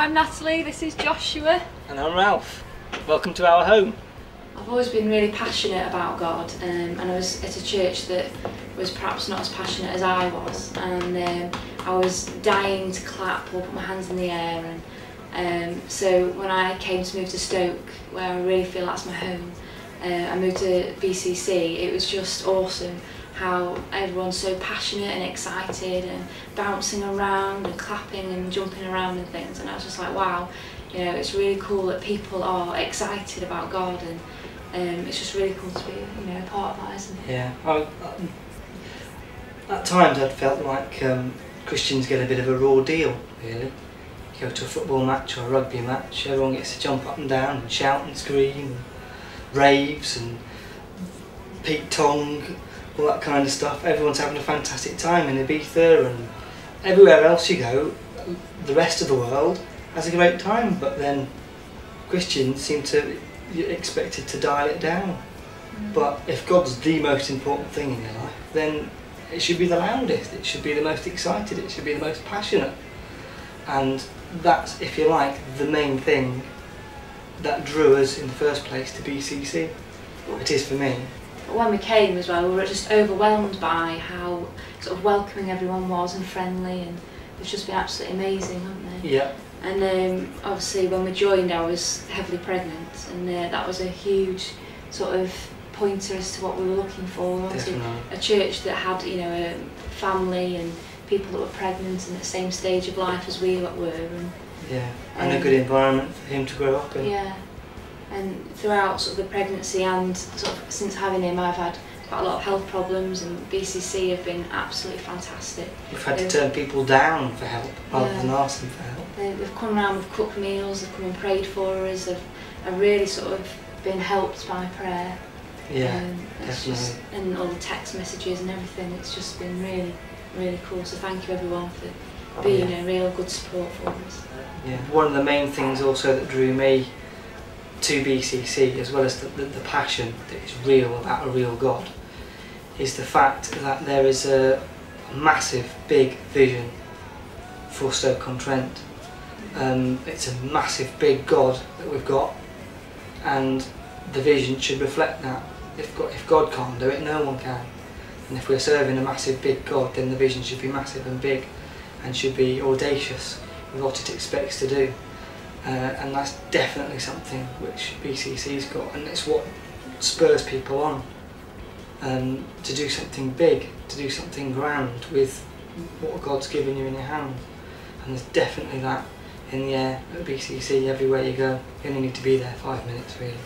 I'm Natalie, this is Joshua. And I'm Ralph. Welcome to our home. I've always been really passionate about God, and I was at a church that was perhaps not as passionate as I was, and I was dying to clap or put my hands in the air, and so when I came to move to Stoke, where I really feel that's my home, I moved to BCC. It was just awesome how everyone's so passionate and excited and bouncing around and clapping and jumping around and things, and I was just like, wow, you know, it's really cool that people are excited about God, and it's just really cool to be, you know, a part of that, isn't it? Yeah, at times I'd felt like Christians get a bit of a raw deal, really. You go to a football match or a rugby match, everyone gets to jump up and down and shout and scream, and raves and peak tongue, all that kind of stuff. Everyone's having a fantastic time in Ibiza, and everywhere else you go, the rest of the world has a great time, but then Christians seem to be expected to dial it down. But if God's the most important thing in your life, then it should be the loudest, it should be the most excited, it should be the most passionate. And that's, if you like, the main thing that drew us in the first place to BCC. It is for me. But when we came as well, we were just overwhelmed by how sort of welcoming everyone was and friendly, and it's just been absolutely amazing, haven't they? Yeah. And obviously when we joined I was heavily pregnant, and that was a huge sort of pointer as to what we were looking for. We wanted a church that had, you know, a family and people that were pregnant and at the same stage of life as we were. And, yeah, and a good environment for him to grow up in. Yeah, and throughout sort of the pregnancy and sort of since having him, I've had quite a lot of health problems, and BCC have been absolutely fantastic. We've had to turn people down for help rather than ask them for help. They've come around with cooked meals, they've come and prayed for us, they've really sort of been helped by prayer. Yeah, definitely. And all the text messages and everything, it's just been really, really cool. So thank you everyone for being a real good support for us. Yeah, one of the main things also that drew me to BCC, as well as the passion that is real about a real God, is the fact that there is a massive, big vision for Stoke-on-Trent. It's a massive, big God that we've got, and the vision should reflect that. If God can't do it, no one can. And if we're serving a massive, big God, then the vision should be massive and big, and should be audacious with what it expects to do. And that's definitely something which BCC's got, and it's what spurs people on to do something big, to do something grand with what God's given you in your hand. And there's definitely that in the air at BCC everywhere you go. You only need to be there 5 minutes really.